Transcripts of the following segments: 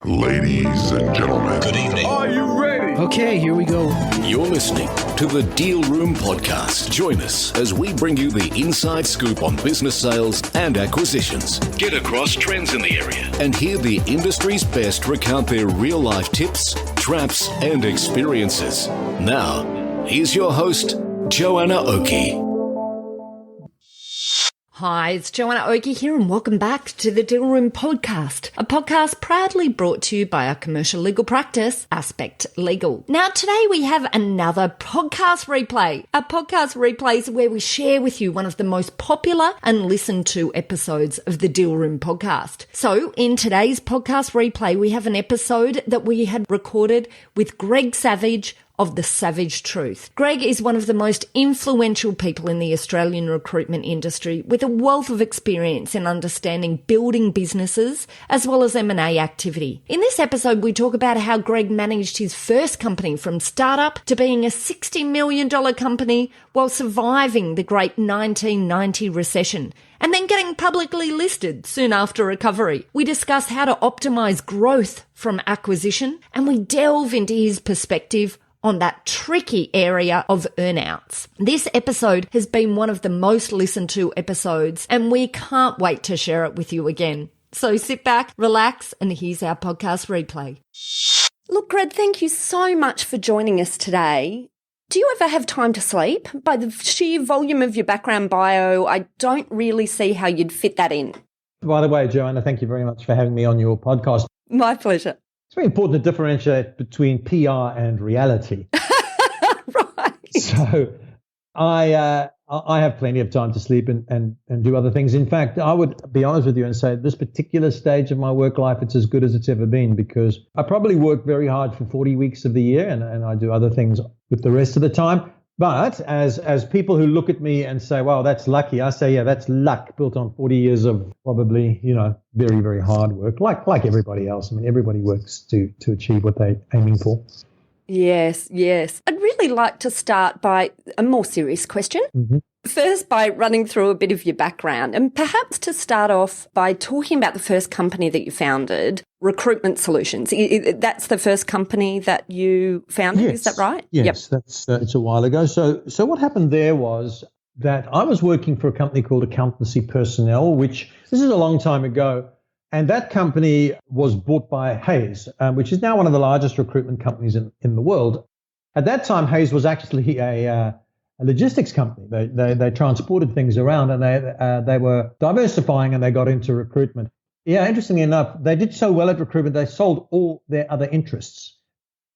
Ladies and gentlemen, Good evening. Are you ready? Okay, here we go. You're listening to the Deal Room Podcast. Join us as we bring you the inside scoop on business sales and acquisitions. Get across trends in the area and hear the industry's best recount their real-life tips, traps, and experiences. Now, here's your host, Joanna Oakey. Hi, it's Joanna Oakey here and welcome back to the Deal Room Podcast, a podcast proudly brought to you by our commercial legal practice, Aspect Legal. Now today we have another podcast replay. Our podcast replays where we share with you one of the most popular and listened to episodes of the Deal Room Podcast. So in today's podcast replay, we have an episode that we had recorded with Greg Savage of The Savage Truth. Greg is one of the most influential people in the Australian recruitment industry with a wealth of experience in understanding building businesses as well as M&A activity. In this episode, we talk about how Greg managed his first company from startup to being a $60 million company while surviving the great 1990 recession and then getting publicly listed soon after recovery. We discuss how to optimize growth from acquisition, and we delve into his perspective on that tricky area of earnouts. This episode has been one of the most listened to episodes, and we can't wait to share it with you again. So sit back, relax, and here's our podcast replay. Look, Greg, thank you so much for joining us today. Do you ever have time to sleep? By the sheer volume of your background bio, I don't really see how you'd fit that in. By the way, Joanna, thank you very much for having me on your podcast. My pleasure. It's very important to differentiate between PR and reality. Right. So I have plenty of time to sleep and do other things. In fact, I would be honest with you and say at this particular stage of my work life, it's as good as it's ever been, because I probably work very hard for 40 weeks of the year and I do other things with the rest of the time. But as people who look at me and say, wow, that's lucky, I say, yeah, that's luck built on 40 years of probably, very, very hard work, like everybody else. I mean, everybody works to achieve what they're aiming for. Yes. I'd really like to start by a more serious question. Mm-hmm. First, by running through a bit of your background, and perhaps to start off by talking about the first company that you founded, Recruitment Solutions. That's the first company that you founded, yes. Is that right? Yes, Yep. It's a while ago. So what happened there was that I was working for a company called Accountancy Personnel, which this is a long time ago. And that company was bought by Hays, which is now one of the largest recruitment companies in the world. At that time, Hays was actually a logistics company. They transported things around, and they were diversifying, and they got into recruitment. Yeah, interestingly enough, they did so well at recruitment, they sold all their other interests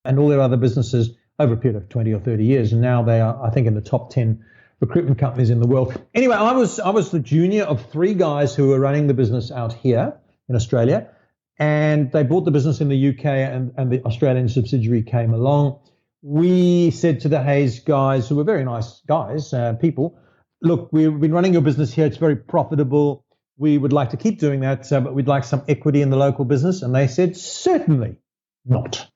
and all their other businesses over a period of 20 or 30 years. And now they are, I think, in the top 10 recruitment companies in the world. Anyway, I was the junior of three guys who were running the business out here in Australia. And they bought the business in the UK, and the Australian subsidiary came along. We said to the Hays guys, who were very nice guys, people, look, we've been running your business here. It's very profitable. We would like to keep doing that, but we'd like some equity in the local business. And they said, certainly not.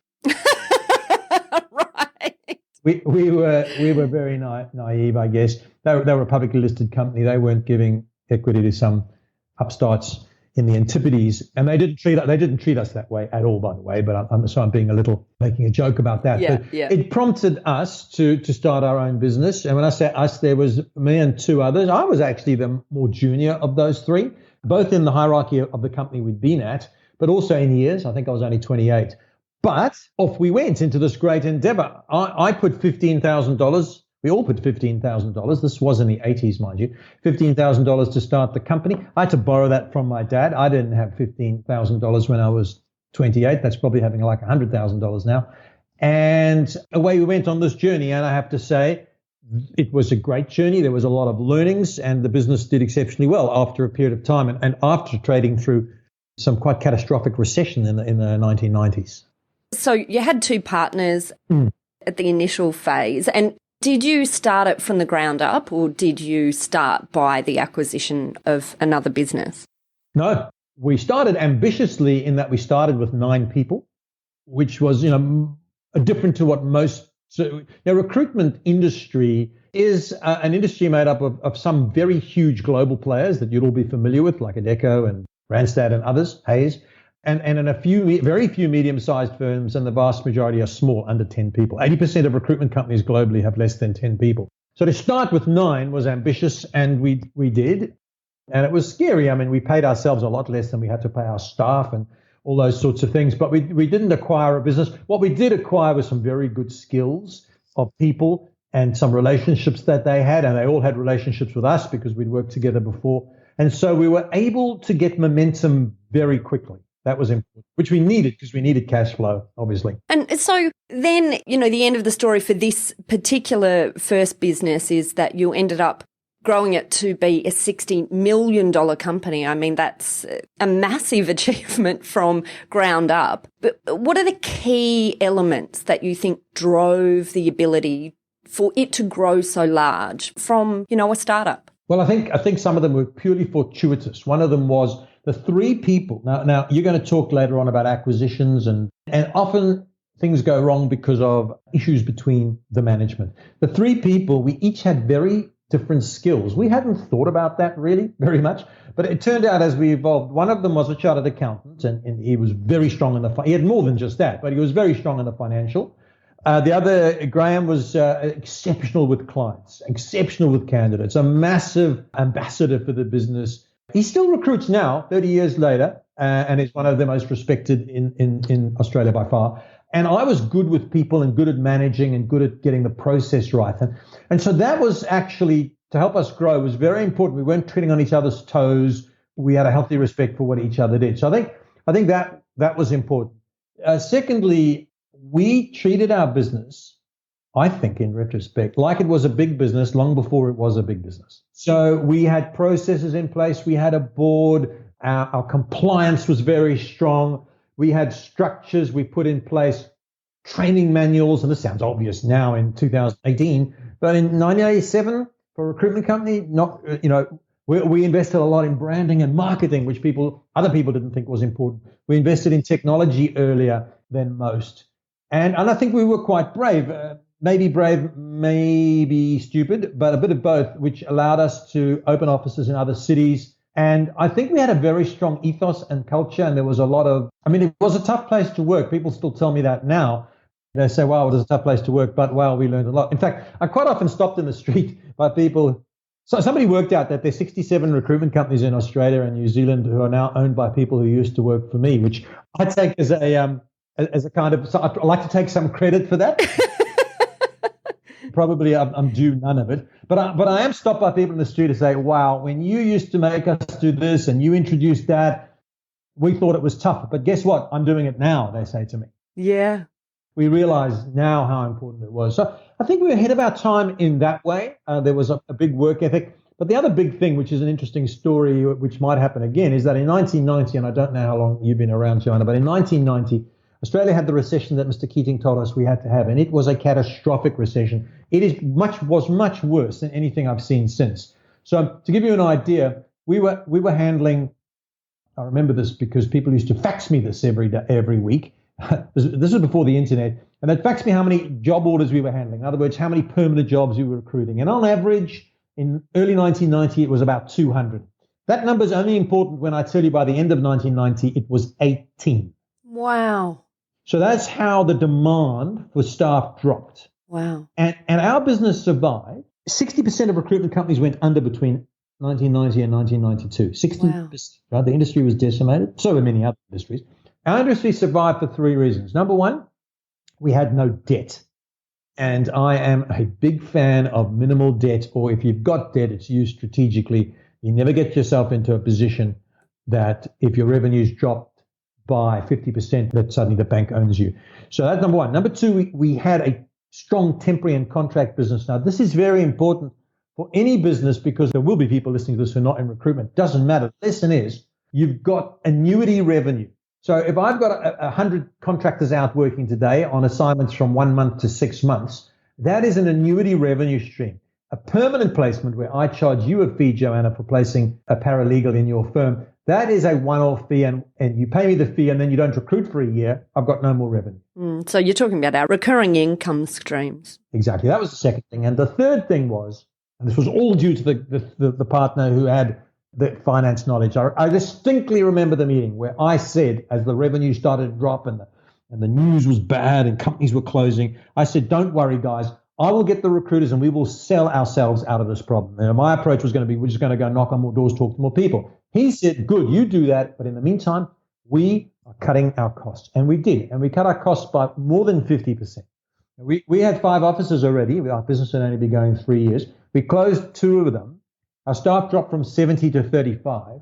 Right. We were very naive, I guess. They were a publicly listed company. They weren't giving equity to some upstarts in the Antipodes, and they didn't treat us that way at all, by the way. But I'm making a joke about that. Yeah, but yeah. It prompted us to start our own business. And when I say us, there was me and two others. I was actually the more junior of those three, both in the hierarchy of the company we'd been at, but also in years. I think I was only 28. But off we went into this great endeavor. I put $15,000. We all put $15,000. This was in the 80s, mind you. $15,000 to start the company. I had to borrow that from my dad. I didn't have $15,000 when I was 28. That's probably having like $100,000 now. And away we went on this journey. And I have to say, it was a great journey. There was a lot of learnings, and the business did exceptionally well after a period of time and after trading through some quite catastrophic recession in the 1990s. So you had two partners at the initial phase, and did you start it from the ground up, or did you start by the acquisition of another business? No, we started ambitiously in that we started with 9 people, which was, different to what most. So the recruitment industry is an industry made up of some very huge global players that you'd all be familiar with, like Adecco and Randstad and others, Hays. and in very few medium-sized firms, and the vast majority are small, under 10 people. 80% of recruitment companies globally have less than 10 people. So to start with 9 was ambitious, and we did. And it was scary. I mean, we paid ourselves a lot less than we had to pay our staff and all those sorts of things. But we didn't acquire a business. What we did acquire was some very good skills of people and some relationships that they had. And they all had relationships with us because we'd worked together before. And so we were able to get momentum very quickly. That was important, which we needed because we needed cash flow, obviously. And so then, the end of the story for this particular first business is that you ended up growing it to be a $60 million company. I mean, that's a massive achievement from ground up. But what are the key elements that you think drove the ability for it to grow so large from, a startup? Well, I think some of them were purely fortuitous. One of them was the 3 people. Now you're going to talk later on about acquisitions, and often things go wrong because of issues between the management. The 3 people, we each had very different skills. We hadn't thought about that really very much, but it turned out as we evolved, one of them was a chartered accountant, and he was very strong in he had more than just that, but he was very strong in the financial. The other, Graham, was exceptional with clients, exceptional with candidates, a massive ambassador for the business. He still recruits now, 30 years later, and is one of the most respected in Australia by far. And I was good with people and good at managing and good at getting the process right. And so that was actually, to help us grow, was very important. We weren't treading on each other's toes. We had a healthy respect for what each other did. So I think that was important. Secondly, we treated our business, I think in retrospect, like it was a big business long before it was a big business. So we had processes in place. We had a board. Our compliance was very strong. We had structures we put in place, training manuals, and this sounds obvious now in 2018, but in 1987 for a recruitment company, we invested a lot in branding and marketing, which other people didn't think was important. We invested in technology earlier than most. And I think we were quite brave, maybe stupid, but a bit of both, which allowed us to open offices in other cities. And I think we had a very strong ethos and culture, and there was it was a tough place to work. People still tell me that now. They say, wow, it was a tough place to work, but wow, we learned a lot. In fact, I quite often stopped in the street by people. So somebody worked out that there's 67 recruitment companies in Australia and New Zealand who are now owned by people who used to work for me, which I take as a kind of, so I'd like to take some credit for that. Probably I'm due none of it. But I am stopped by people in the street to say, wow, when you used to make us do this and you introduced that, we thought it was tough. But guess what? I'm doing it now, they say to me. Yeah. We realize now how important it was. So I think we were ahead of our time in that way. There was a big work ethic. But the other big thing, which is an interesting story, which might happen again, is that in 1990, and I don't know how long you've been around, Joanna, but in 1990, Australia had the recession that Mr. Keating told us we had to have, and it was a catastrophic recession. Was much worse than anything I've seen since. So to give you an idea, we were handling, I remember this because people used to fax me this every week. This was before the internet, and they'd fax me how many job orders we were handling. In other words, how many permanent jobs we were recruiting. And on average, in early 1990, it was about 200. That number is only important when I tell you by the end of 1990, it was 18. Wow. So that's how the demand for staff dropped. Wow. And our business survived. 60% of recruitment companies went under between 1990 and 1992. 60%. Wow. Right? The industry was decimated. So were many other industries. Our industry survived for 3 reasons. Number one, we had no debt. And I am a big fan of minimal debt, or if you've got debt, it's used strategically. You never get yourself into a position that if your revenues drop by 50%, that suddenly the bank owns you. So that's number one. Number two, we had a strong temporary and contract business. Now, this is very important for any business because there will be people listening to this who are not in recruitment. Doesn't matter. The lesson is you've got annuity revenue. So if I've got 100 contractors out working today on assignments from 1 month to 6 months, that is an annuity revenue stream. A permanent placement where I charge you a fee, Joanna, for placing a paralegal in your firm, that is a one-off fee, and you pay me the fee and then you don't recruit for a year, I've got no more revenue. So you're talking about our recurring income streams. Exactly. That was the second thing. And the third thing was, and this was all due to the partner who had the finance knowledge. I distinctly remember the meeting where I said, as the revenue started to drop and the news was bad and companies were closing, I said, don't worry, guys. I will get the recruiters and we will sell ourselves out of this problem. And my approach was going to be, we're just going to go knock on more doors, talk to more people. He said, good, you do that. But in the meantime, we are cutting our costs. And we did. And we cut our costs by more than 50%. We had 5 offices already. Our business had only been going 3 years. We closed 2 of them. Our staff dropped from 70 to 35.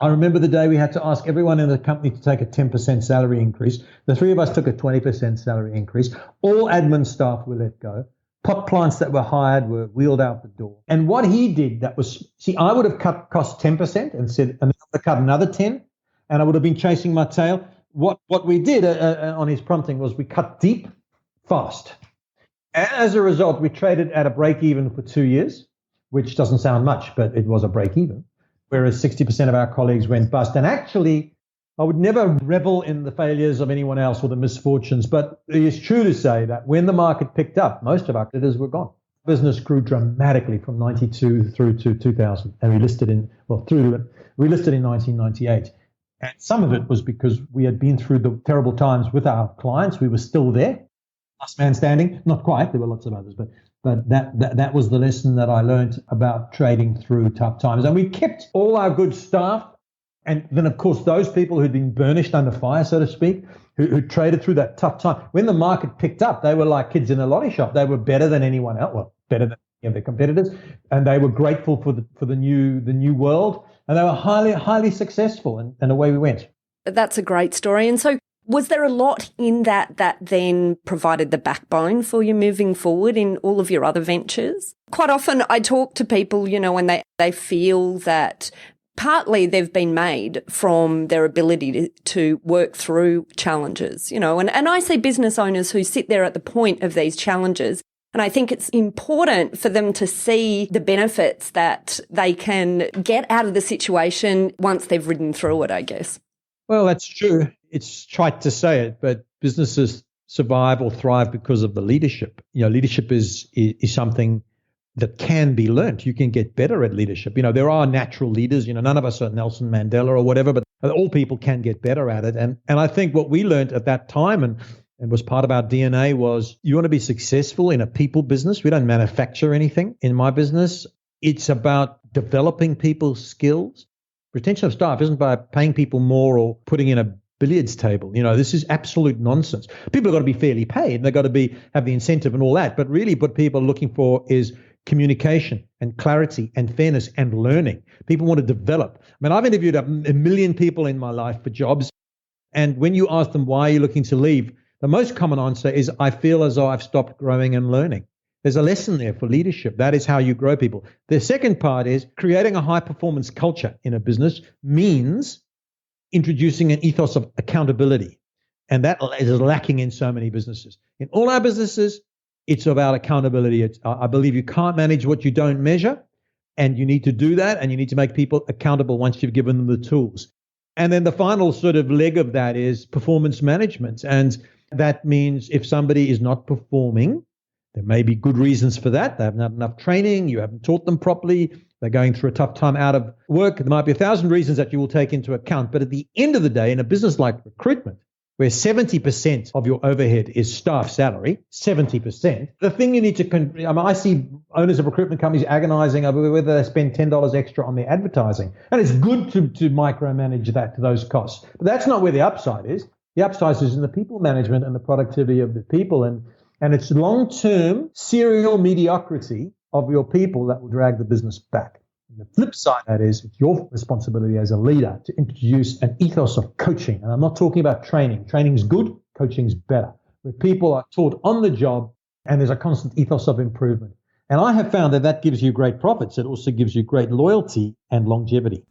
I remember the day we had to ask everyone in the company to take a 10% salary increase. The 3 of us took a 20% salary increase. All admin staff were let go. Pot plants that were hired were wheeled out the door. And what he did, that was, I would have cut costs 10% and said, and I would have cut another 10, and I would have been chasing my tail. What we did on his prompting was we cut deep, fast. And as a result, we traded at a break even for 2 years, which doesn't sound much, but it was a break even. Whereas 60% of our colleagues went bust. And actually, I would never revel in the failures of anyone else or the misfortunes, but it is true to say that when the market picked up, most of our competitors were gone. Business grew dramatically from 92 through to 2000, and we listed in 1998. And some of it was because we had been through the terrible times with our clients. We were still there, last man standing. Not quite, there were lots of others, but that was the lesson that I learned about trading through tough times. And we kept all our good staff. And then, of course, those people who'd been burnished under fire, so to speak, who traded through that tough time. When the market picked up, they were like kids in a lottery shop. They were better than anyone else, well, better than any of their competitors. And they were grateful for the new world. And they were highly successful. And away we went. That's a great story. And so was there a lot in that then provided the backbone for you moving forward in all of your other ventures? Quite often I talk to people, when they feel that partly they've been made from their ability to work through challenges, and I see business owners who sit there at the point of these challenges. And I think it's important for them to see the benefits that they can get out of the situation once they've ridden through it, I guess. Well, that's true. It's trite to say it, but businesses survive or thrive because of the leadership. Leadership is something that can be learnt. You can get better at leadership. There are natural leaders. None of us are Nelson Mandela or whatever, but all people can get better at it. And I think what we learned at that time and was part of our DNA was you want to be successful in a people business. We don't manufacture anything in my business. It's about developing people's skills. Retention of staff isn't by paying people more or putting in a billiards table. This is absolute nonsense. People have got to be fairly paid and they've got to have the incentive and all that. But really what people are looking for is communication and clarity and fairness and learning. People want to develop. I've interviewed a million people in my life for jobs. And when you ask them, why are you looking to leave? The most common answer is, I feel as though I've stopped growing and learning. There's a lesson there for leadership. That is how you grow people. The second part is creating a high performance culture in a business means introducing an ethos of accountability. And that is lacking in so many businesses. In all our businesses, it's about accountability. I believe you can't manage what you don't measure, and you need to do that, and you need to make people accountable once you've given them the tools. And then the final sort of leg of that is performance management. And that means if somebody is not performing, there may be good reasons for that. They haven't had enough training. You haven't taught them properly. They're going through a tough time out of work. There might be 1,000 reasons that you will take into account. But at the end of the day, in a business like recruitment, where 70% of your overhead is staff salary, 70%, the thing you need to, I see owners of recruitment companies agonizing over whether they spend $10 extra on their advertising. And it's good to micromanage those costs. But that's not where the upside is. The upside is in the people management and the productivity of the people. And it's long-term serial mediocrity of your people that will drag the business back. And the flip side of that is it's your responsibility as a leader to introduce an ethos of coaching. And I'm not talking about training. Training's good, coaching's better. Where people are taught on the job and there's a constant ethos of improvement. And I have found that gives you great profits. It also gives you great loyalty and longevity.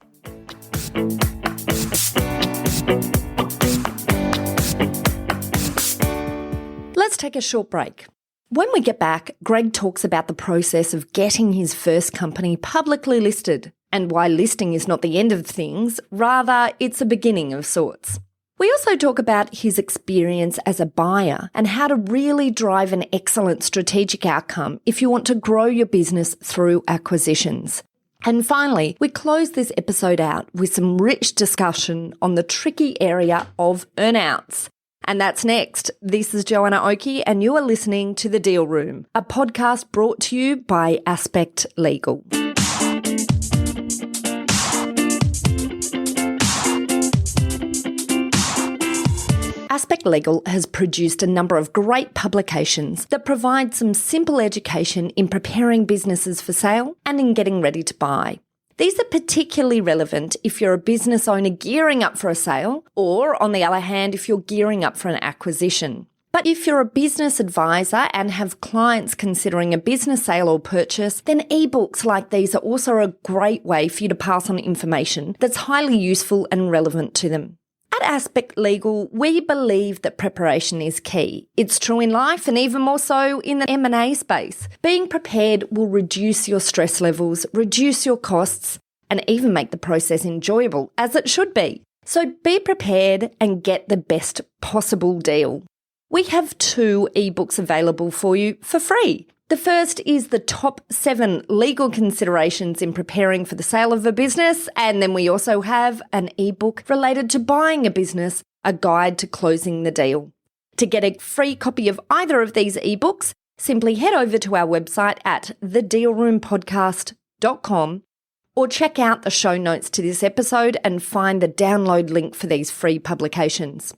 Let's take a short break. When we get back, Greg talks about the process of getting his first company publicly listed and why listing is not the end of things, rather it's a beginning of sorts. We also talk about his experience as a buyer and how to really drive an excellent strategic outcome if you want to grow your business through acquisitions. And finally, we close this episode out with some rich discussion on the tricky area of earnouts. And that's next. This is Joanna Oakey, and you are listening to The Deal Room, a podcast brought to you by Aspect Legal. Aspect Legal has produced a number of great publications that provide some simple education in preparing businesses for sale and in getting ready to buy. These are particularly relevant if you're a business owner gearing up for a sale, or on the other hand, if you're gearing up for an acquisition. But if you're a business advisor and have clients considering a business sale or purchase, then ebooks like these are also a great way for you to pass on information that's highly useful and relevant to them. At Aspect Legal, we believe that preparation is key. It's true in life and even more so in the M&A space. Being prepared will reduce your stress levels, reduce your costs, and even make the process enjoyable, as it should be. So be prepared and get the best possible deal. We have 2 ebooks available for you for free. The first is the top 7 legal considerations in preparing for the sale of a business, and then we also have an ebook related to buying a business, a guide to closing the deal. To get a free copy of either of these ebooks, simply head over to our website at thedealroompodcast.com or check out the show notes to this episode and find the download link for these free publications.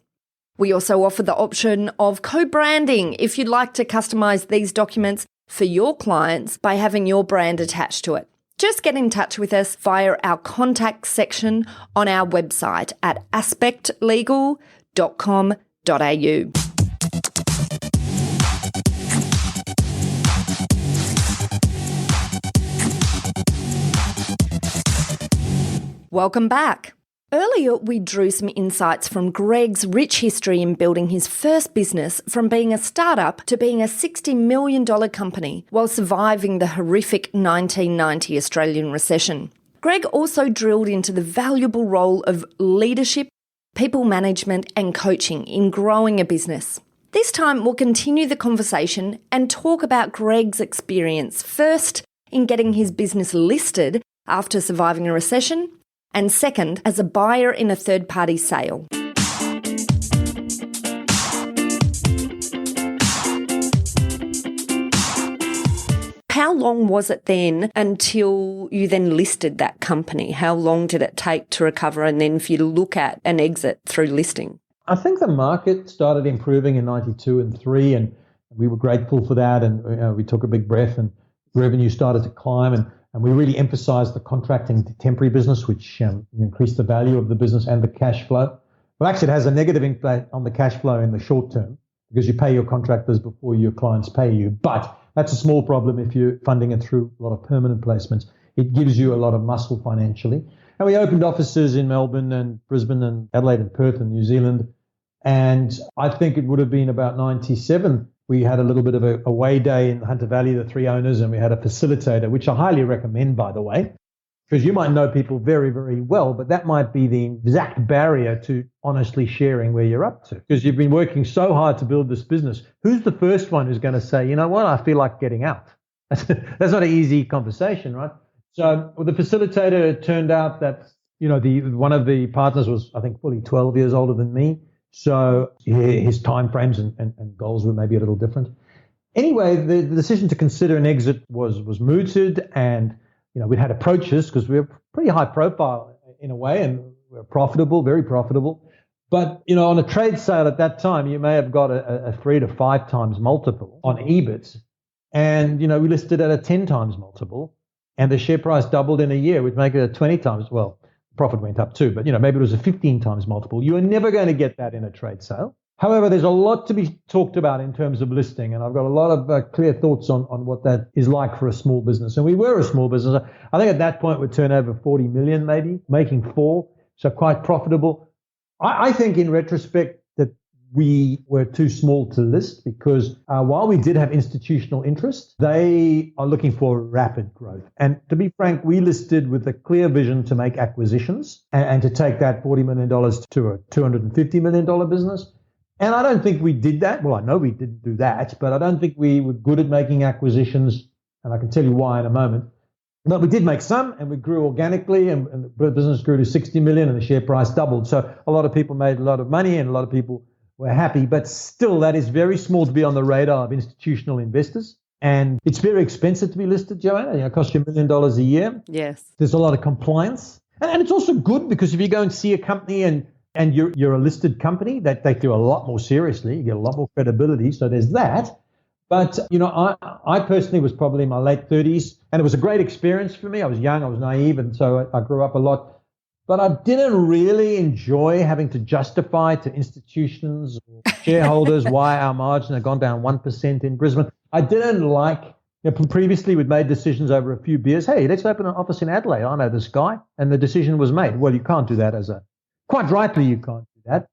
We also offer the option of co-branding if you'd like to customise these documents for your clients by having your brand attached to it. Just get in touch with us via our contact section on our website at aspectlegal.com.au. Welcome back. Earlier, we drew some insights from Greg's rich history in building his first business from being a startup to being a $60 million company while surviving the horrific 1990 Australian recession. Greg also drilled into the valuable role of leadership, people management and coaching in growing a business. This time, we'll continue the conversation and talk about Greg's experience, first in getting his business listed after surviving a recession, and second, as a buyer in a third-party sale. How long was it then until you then listed that company? How long did it take to recover and then for you to look at an exit through listing? I think the market started improving in 92 and 3, and we were grateful for that, and we took a big breath, and revenue started to climb, and we really emphasized the contracting to temporary business, which increased the value of the business and the cash flow. Well, actually, it has a negative impact on the cash flow in the short term because you pay your contractors before your clients pay you. But that's a small problem if you're funding it through a lot of permanent placements. It gives you a lot of muscle financially. And we opened offices in Melbourne and Brisbane and Adelaide and Perth and New Zealand. And I think it would have been about 97. We had a little bit of a away day in Hunter Valley, the 3 owners, and we had a facilitator, which I highly recommend, by the way, because you might know people very, very well, but that might be the exact barrier to honestly sharing where you're up to, because you've been working so hard to build this business. Who's the first one who's going to say, you know what, I feel like getting out? That's not an easy conversation, right? So with the facilitator, it turned out that, one of the partners was, I think, fully 12 years older than me. So his timeframes and goals were maybe a little different. Anyway, the decision to consider an exit was mooted, and we'd had approaches because we were pretty high profile in a way, and we were profitable, very profitable. But on a trade sale at that time, you may have got a 3 to 5 times multiple on EBIT, and we listed at a 10 times multiple, and the share price doubled in a year, which make it a 20 times. Well, profit went up too, but maybe it was a 15 times multiple. You are never going to get that in a trade sale. However, there's a lot to be talked about in terms of listing, and I've got a lot of clear thoughts on what that is like for a small business. And we were a small business. I think at that point we'd turn over 40 million maybe, making 4, so quite profitable. I think in retrospect that we were too small to list because while we did have institutional interest, they are looking for rapid growth. And to be frank, we listed with a clear vision to make acquisitions and to take that $40 million to a $250 million business. And I don't think we did that. Well, I know we didn't do that, but I don't think we were good at making acquisitions. And I can tell you why in a moment. But we did make some, and we grew organically, and the business grew to 60 million, and the share price doubled. So a lot of people made a lot of money, and a lot of people were happy. But still, that is very small to be on the radar of institutional investors. And it's very expensive to be listed, Joanna. It costs you $1 million a year. Yes. There's a lot of compliance. And it's also good because if you go and see a company and you're a listed company, that they do a lot more seriously. You get a lot more credibility. So there's that. But, I personally was probably in my late 30s, and it was a great experience for me. I was young, I was naive, and so I grew up a lot. But I didn't really enjoy having to justify to institutions or shareholders why our margin had gone down 1% in Brisbane. I didn't like, previously we'd made decisions over a few beers. Hey, let's open an office in Adelaide. I know this guy. And the decision was made. Well, you can't do that quite rightly, you can't do that.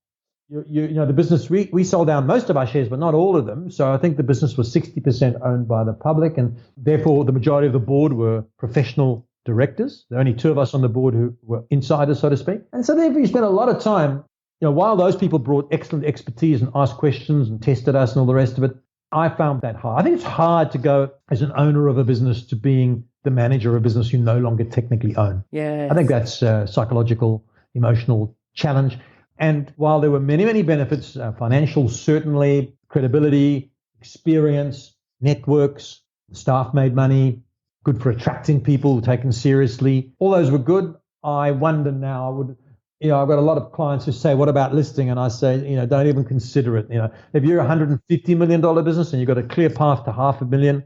The business, we sold down most of our shares, but not all of them. So I think the business was 60% owned by the public, and therefore the majority of the board were professional directors. There are only 2 of us on the board who were insiders, so to speak. And so therefore you spent a lot of time, while those people brought excellent expertise and asked questions and tested us and all the rest of it, I found that hard. I think it's hard to go as an owner of a business to being the manager of a business you no longer technically own. Yeah. I think that's a psychological, emotional challenge. And while there were many, many benefits, financial, certainly, credibility, experience, networks, staff made money, good for attracting people, taken seriously, all those were good. I wonder now, I've got a lot of clients who say, what about listing? And I say, don't even consider it. If you're a $150 million business and you've got a clear path to $500 million,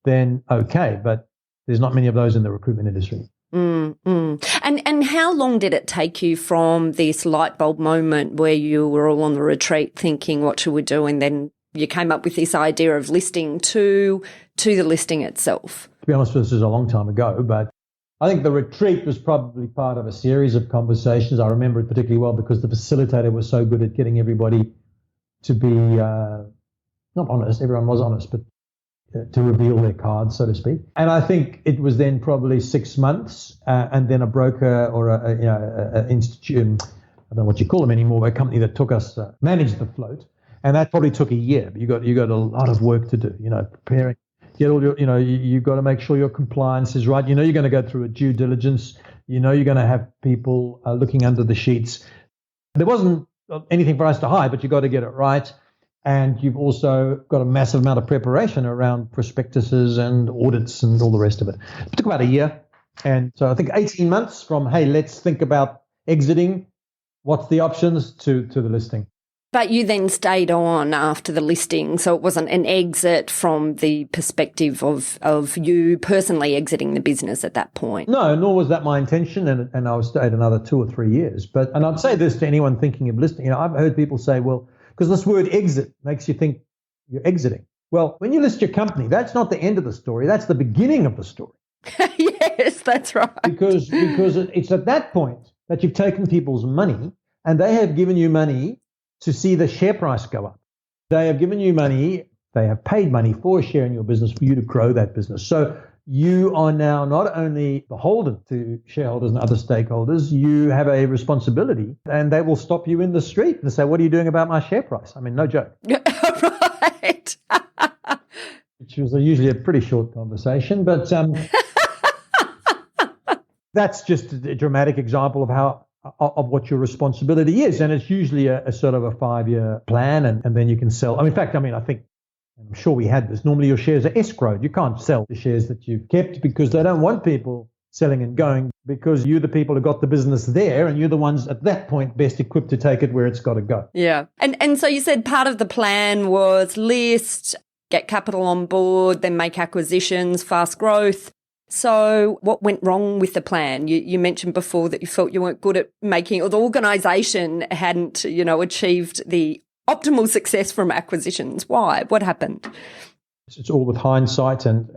then okay. But there's not many of those in the recruitment industry. And how long did it take you from this light bulb moment where you were all on the retreat thinking, what should we do? And then you came up with this idea of listing to the listing itself? To be honest, this is a long time ago, but I think the retreat was probably part of a series of conversations. I remember it particularly well because the facilitator was so good at getting everybody to be, not honest, everyone was honest, but to reveal their cards, so to speak. And I think it was then probably 6 months, and then a broker or a institute, I don't know what you call them anymore, a company that took us, managed the float. And that probably took a year. But you got a lot of work to do, preparing, get all your, you've got to make sure your compliance is right. You're going to go through a due diligence. You're going to have people looking under the sheets. There wasn't anything for us to hide, but you got to get it right. And you've also got a massive amount of preparation around prospectuses and audits and all the rest of it. It took about a year. And so I think 18 months from, hey, let's think about exiting. What's the options to the listing? But you then stayed on after the listing, so it wasn't an exit from the perspective of you personally exiting the business at that point. No, nor was that my intention, and I stayed another 2 or 3 years. And I'd say this to anyone thinking of listing. I've heard people say, well, because this word exit makes you think you're exiting. Well, when you list your company, that's not the end of the story. That's the beginning of the story. Yes, that's right. Because it's at that point that you've taken people's money and they have given you money to see the share price go up. They have given you money, they have paid money for a share in your business for you to grow that business. So you are now not only beholden to shareholders and other stakeholders, you have a responsibility, and they will stop you in the street and say, what are you doing about my share price? I mean, no joke. Right. Which was usually a pretty short conversation, but that's just a dramatic example of what your responsibility is. And it's usually a sort of a 5-year plan, and then you can sell. I think, I'm sure we had this. Normally your shares are escrowed. You can't sell the shares that you've kept because they don't want people selling and going, because you're the people who got the business there and you're the ones at that point best equipped to take it where it's got to go. Yeah. And so you said part of the plan was list, get capital on board, then make acquisitions, fast growth. So what went wrong with the plan? You mentioned before that you felt you weren't good at making, or the organisation hadn't, achieved the optimal success from acquisitions. Why? What happened? It's all with hindsight, and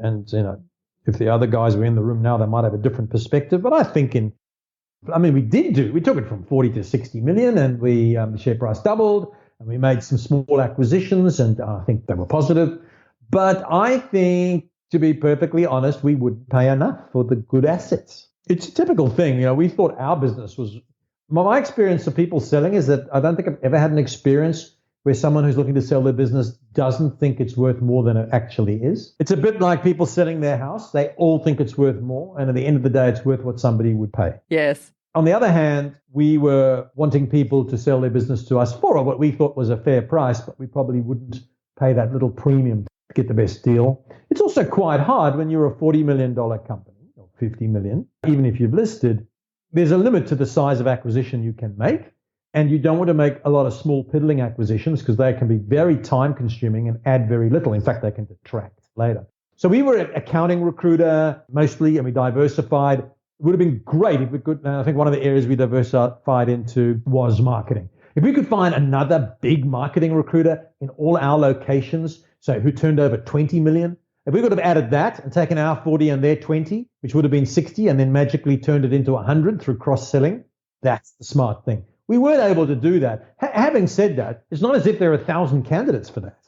if the other guys were in the room now, they might have a different perspective. But I think we took it from 40 to 60 million, and the share price doubled, and we made some small acquisitions, and I think they were positive. But I think, to be perfectly honest, we wouldn't pay enough for the good assets. It's a typical thing. We thought our business was, my experience of people selling is that I don't think I've ever had an experience where someone who's looking to sell their business doesn't think it's worth more than it actually is. It's a bit like people selling their house. They all think it's worth more, and at the end of the day, it's worth what somebody would pay. Yes. On the other hand, we were wanting people to sell their business to us for what we thought was a fair price, but we probably wouldn't pay that little premium to get the best deal. It's also quite hard when you're a $40 million company, or $50 million, even if you've listed. There's a limit to the size of acquisition you can make, and you don't want to make a lot of small piddling acquisitions because they can be very time consuming and add very little. In fact, they can detract later. So we were an accounting recruiter mostly, and we diversified. It would have been great if we could. And I think one of the areas we diversified into was marketing. If we could find another big marketing recruiter in all our locations, so who turned over 20 million, if we could have added that and taken our 40 and their 20, which would have been 60, and then magically turned it into 100 through cross-selling, that's the smart thing. We weren't able to do that. Having said that, it's not as if there are 1,000 candidates for that.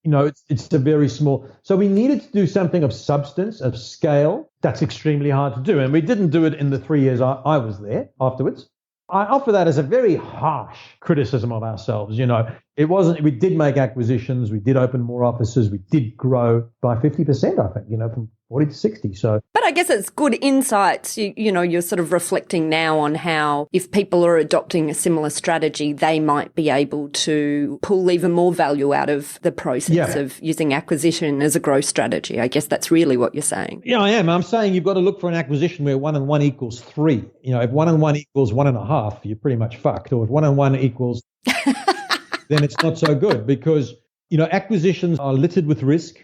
You know, it's a very small. So we needed to do something of substance, of scale. That's extremely hard to do. And we didn't do it in the 3 years I was there afterwards. I offer that as a very harsh criticism of ourselves. You know, it wasn't, we did make acquisitions. We did open more offices. We did grow by 50%, I think, you know, from 40 to 60. So, but I guess it's good insights. You know, you're sort of reflecting now on how if people are adopting a similar strategy, they might be able to pull even more value out of the process of using acquisition as a growth strategy. I guess that's really what you're saying. Yeah, I am. I'm saying you've got to look for an acquisition where 1 and 1 equals 3. You know, if 1 and 1 equals 1.5, you're pretty much fucked. Or if 1 and 1 equals, then it's not so good because, you know, acquisitions are littered with risk.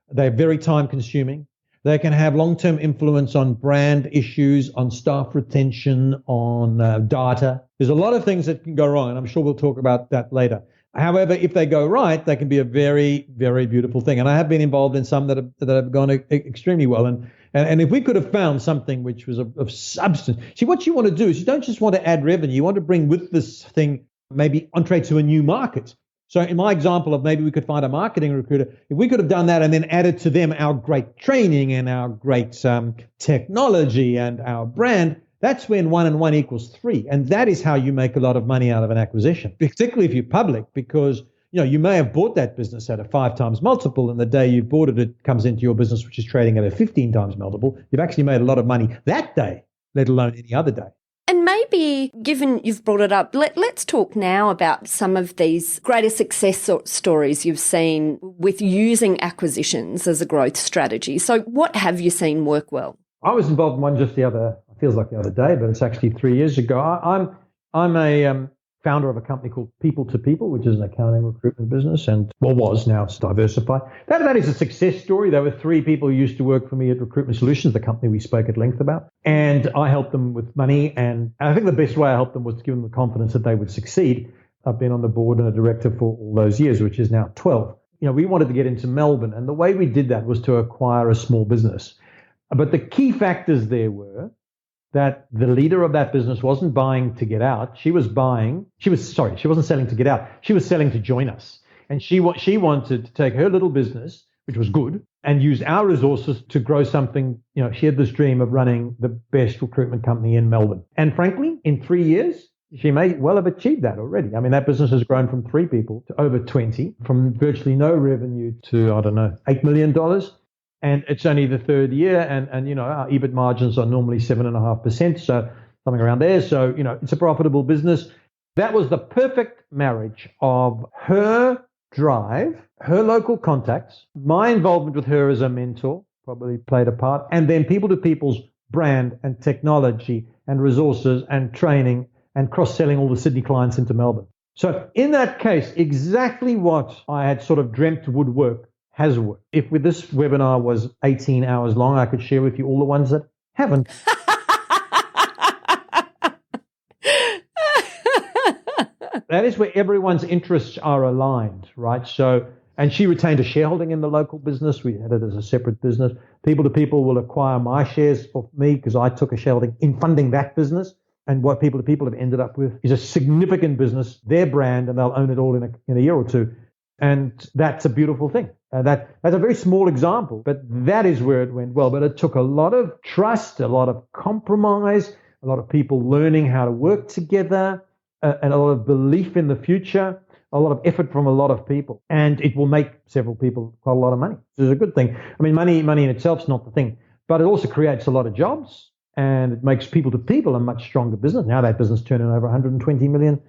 They're very time consuming. They can have long-term influence on brand issues, on staff retention, on data. There's a lot of things that can go wrong, and I'm sure we'll talk about that later. However, if they go right, they can be a very, very beautiful thing. And I have been involved in some that have gone extremely well. And if we could have found something which was of substance. See, what you want to do is you don't just want to add revenue. You want to bring with this thing maybe entree to a new market. So in my example of maybe we could find a marketing recruiter, if we could have done that and then added to them our great training and our great technology and our brand, that's when 1 and 1 equals 3. And that is how you make a lot of money out of an acquisition, particularly if you're public, because you know you may have bought that business at a 5 times multiple, and the day you bought it, it comes into your business, which is trading at a 15 times multiple. You've actually made a lot of money that day, let alone any other day. And maybe, given you've brought it up, let's talk now about some of these greater success stories you've seen with using acquisitions as a growth strategy. So what have you seen work well? I was involved in one just it feels like the other day, but it's actually 3 years ago. I'm a founder of a company called People to People, which is an accounting recruitment business, and was now it's diversified. That is a success story. There were 3 people who used to work for me at Recruitment Solutions, the company we spoke at length about, and I helped them with money. And I think the best way I helped them was to give them the confidence that they would succeed. I've been on the board and a director for all those years, which is now 12. You know, we wanted to get into Melbourne, and the way we did that was to acquire a small business. But the key factors there were that the leader of that business wasn't buying to get out. She wasn't selling to get out. She was selling to join us. And she wanted to take her little business, which was good, and use our resources to grow something. You know, she had this dream of running the best recruitment company in Melbourne. And frankly, in 3 years, she may well have achieved that already. I mean, that business has grown from 3 people to over 20, from virtually no revenue to, $8 million. And it's only the 3rd year, and you know, our EBIT margins are normally 7.5%, so something around there. So, you know, it's a profitable business. That was the perfect marriage of her drive, her local contacts, my involvement with her as a mentor probably played a part, and then People to People's brand and technology and resources and training and cross-selling all the Sydney clients into Melbourne. So in that case, exactly what I had sort of dreamt would work has worked. If with this webinar was 18 hours long, I could share with you all the ones that haven't. That is where everyone's interests are aligned, right? So, and she retained a shareholding in the local business. We had it as a separate business. People to People will acquire my shares of me because I took a shareholding in funding that business. And what People to People have ended up with is a significant business, their brand, and they'll own it all in a year or two. And that's a beautiful thing. That's a very small example, but that is where it went well. But it took a lot of trust, a lot of compromise, a lot of people learning how to work together, and a lot of belief in the future, a lot of effort from a lot of people, and it will make several people quite a lot of money, which is a good thing. I mean, money in itself is not the thing, but it also creates a lot of jobs, and it makes people to people a much stronger business. Now that business turning over $120 million,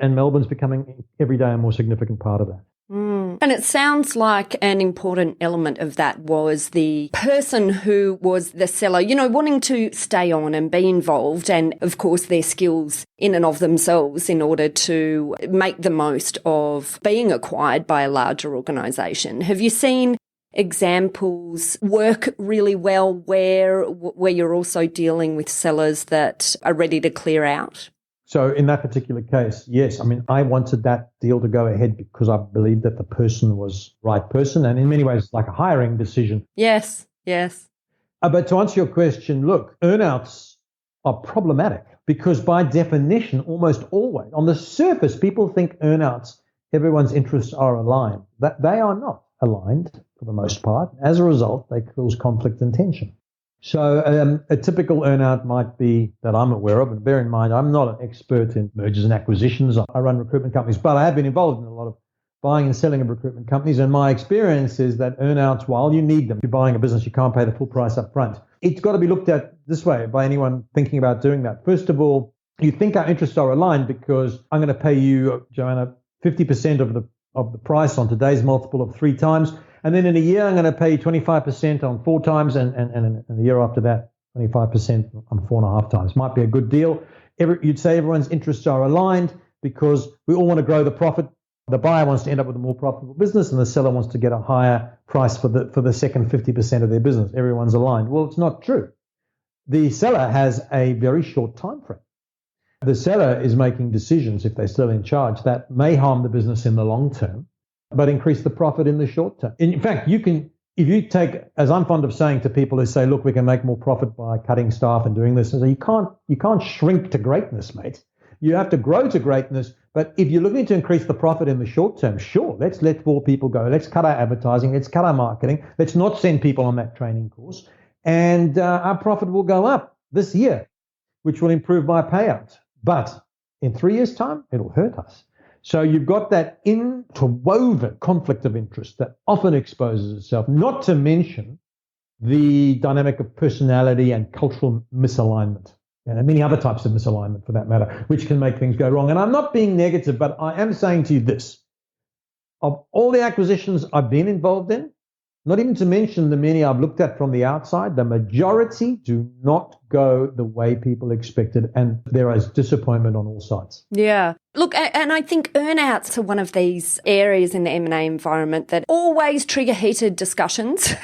and Melbourne's becoming every day a more significant part of that. And it sounds like an important element of that was the person who was the seller, wanting to stay on and be involved, and of course their skills in and of themselves in order to make the most of being acquired by a larger organisation. Have you seen examples work really well where you're also dealing with sellers that are ready to clear out? So in that particular case, yes. I mean, I wanted that deal to go ahead because I believed that the person was the right person. And in many ways, it's like a hiring decision. Yes. But to answer your question, look, earnouts are problematic because by definition, almost always, on the surface, people think earnouts, everyone's interests are aligned. That they are not aligned for the most part. As a result, they cause conflict and tension. So a typical earnout might be that I'm aware of, and bear in mind, I'm not an expert in mergers and acquisitions. I run recruitment companies, but I have been involved in a lot of buying and selling of recruitment companies. And my experience is that earnouts, while you need them, if you're buying a business, you can't pay the full price up front. It's got to be looked at this way by anyone thinking about doing that. First of all, you think our interests are aligned because I'm going to pay you, Joanna, 50% of the price on today's multiple of 3 times. And then in a year, I'm going to pay 25% on 4 times, and the year after that, 25% on 4.5 times. Might be a good deal. You'd say everyone's interests are aligned because we all want to grow the profit. The buyer wants to end up with a more profitable business, and the seller wants to get a higher price for the second 50% of their business. Everyone's aligned. Well, it's not true. The seller has a very short time frame. The seller is making decisions, if they're still in charge, that may harm the business in the long term, but increase the profit in the short term. In fact, if you take, as I'm fond of saying to people who say, look, we can make more profit by cutting staff and doing this, and so you can't shrink to greatness, mate. You have to grow to greatness. But if you're looking to increase the profit in the short term, sure, let's let more people go. Let's cut our advertising. Let's cut our marketing. Let's not send people on that training course. And our profit will go up this year, which will improve my payout. But in 3 years' time, it'll hurt us. So you've got that interwoven conflict of interest that often exposes itself, not to mention the dynamic of personality and cultural misalignment, and many other types of misalignment for that matter, which can make things go wrong. And I'm not being negative, but I am saying to you this. Of all the acquisitions I've been involved in, not even to mention the many I've looked at from the outside, the majority do not go the way people expected, and there is disappointment on all sides. Yeah. Look, and I think earnouts are one of these areas in the M&A environment that always trigger heated discussions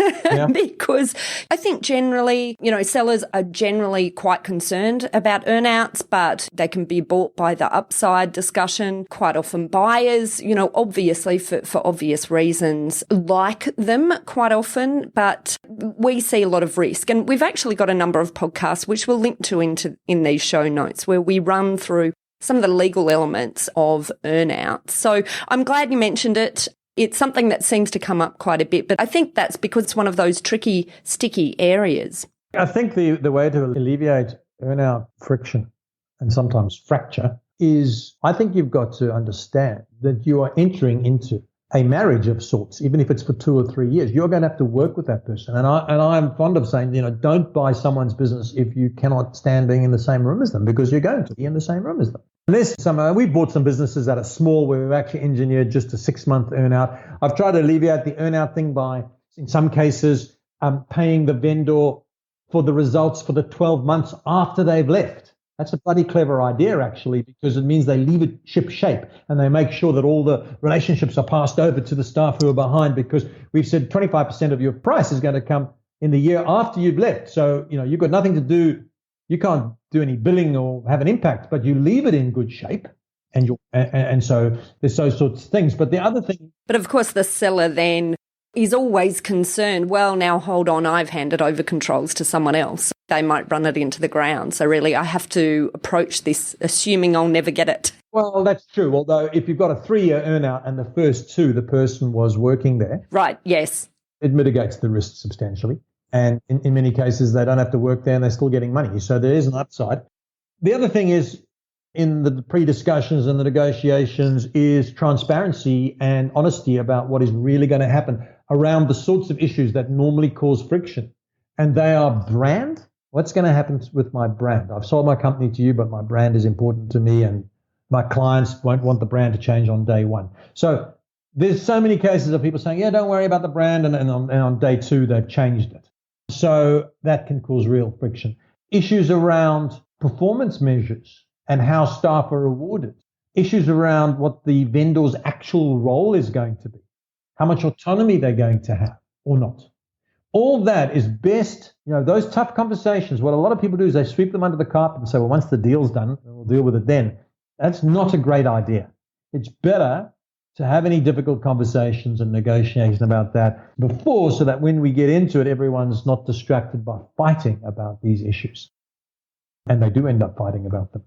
because I think generally, sellers are generally quite concerned about earnouts, but they can be bought by the upside discussion. Quite often buyers, obviously for obvious reasons, like them quite often, but we see a lot of risk. And we've actually got a number of podcasts, which we'll link to in these show notes, where we run through some of the legal elements of earnouts. So I'm glad you mentioned it. It's something that seems to come up quite a bit, but I think that's because it's one of those tricky, sticky areas. I think the way to alleviate earnout friction and sometimes fracture is, I think you've got to understand that you are entering into a marriage of sorts, even if it's for 2 or 3 years. You're going to have to work with that person. And I'm fond of saying, don't buy someone's business if you cannot stand being in the same room as them, because you're going to be in the same room as them. We bought some businesses that are small where we've actually engineered just a 6-month earnout. I've tried to alleviate the earnout thing by, in some cases, paying the vendor for the results for the 12 months after they've left. That's a bloody clever idea, actually, because it means they leave it ship shape and they make sure that all the relationships are passed over to the staff who are behind, because we've said 25% of your price is going to come in the year after you've left. So, you've got nothing to do. You can't do any billing or have an impact, but you leave it in good shape. And so there's those sorts of things. But the other thing. But of course, the seller then is always concerned, well, now hold on, I've handed over controls to someone else. They might run it into the ground. So really, I have to approach this assuming I'll never get it. Well, that's true. Although if you've got a 3-year earnout and the first 2, the person was working there. Right, yes. It mitigates the risk substantially. And in many cases, they don't have to work there and they're still getting money. So there is an upside. The other thing is, in the pre-discussions and the negotiations is transparency and honesty about what is really going to happen around the sorts of issues that normally cause friction. And they are brand. What's going to happen with my brand? I've sold my company to you, but my brand is important to me, and my clients won't want the brand to change on day one. So there's so many cases of people saying, yeah, don't worry about the brand, and on day two, they've changed it. So that can cause real friction. Issues around performance measures and how staff are rewarded. Issues around what the vendor's actual role is going to be, how much autonomy they're going to have or not. All that is best, those tough conversations, what a lot of people do is they sweep them under the carpet and say, well, once the deal's done, we'll deal with it then. That's not a great idea. It's better to have any difficult conversations and negotiations about that before, so that when we get into it, everyone's not distracted by fighting about these issues. And they do end up fighting about them.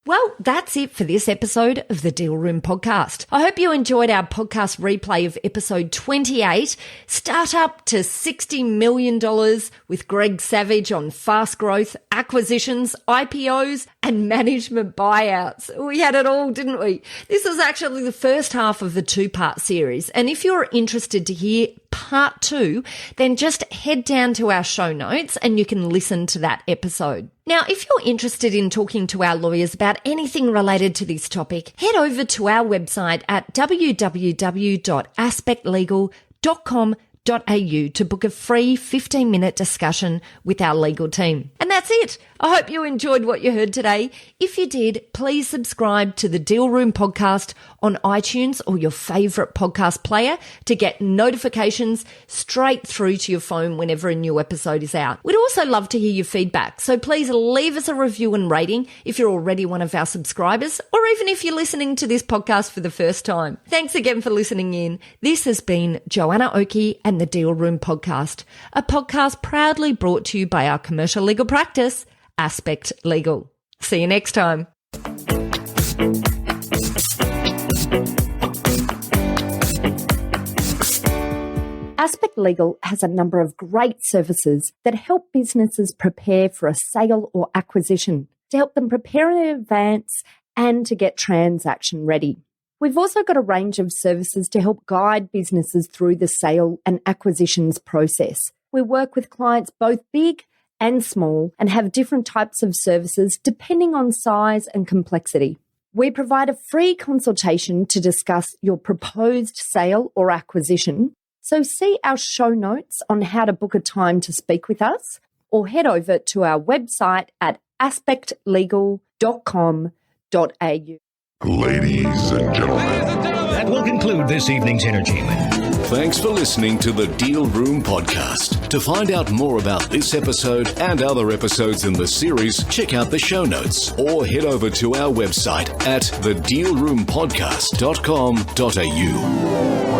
Well, that's it for this episode of the Deal Room podcast. I hope you enjoyed our podcast replay of episode 28, Startup to $60 million with Greg Savage on fast growth, acquisitions, IPOs, and management buyouts. We had it all, didn't we? This is actually the first half of the two-part series. And if you're interested to hear part 2, then just head down to our show notes and you can listen to that episode. Now, if you're interested in talking to our lawyers about anything related to this topic, head over to our website at www.aspectlegal.com.au to book a free 15-minute discussion with our legal team. And that's it. I hope you enjoyed what you heard today. If you did, please subscribe to the Deal Room podcast on iTunes or your favorite podcast player to get notifications straight through to your phone whenever a new episode is out. We'd also love to hear your feedback, so please leave us a review and rating if you're already one of our subscribers, or even if you're listening to this podcast for the first time. Thanks again for listening in. This has been Joanna Oakey and the Deal Room podcast, a podcast proudly brought to you by our commercial legal practice, Aspect Legal. See you next time. Aspect Legal has a number of great services that help businesses prepare for a sale or acquisition, to help them prepare in advance and to get transaction ready. We've also got a range of services to help guide businesses through the sale and acquisitions process. We work with clients both big and small and have different types of services depending on size and complexity. We provide a free consultation to discuss your proposed sale or acquisition. So see our show notes on how to book a time to speak with us, or head over to our website at aspectlegal.com.au. Ladies and gentlemen. That will conclude this evening's entertainment. Thanks for listening to the Deal Room podcast. To find out more about this episode and other episodes in the series, check out the show notes or head over to our website at thedealroompodcast.com.au.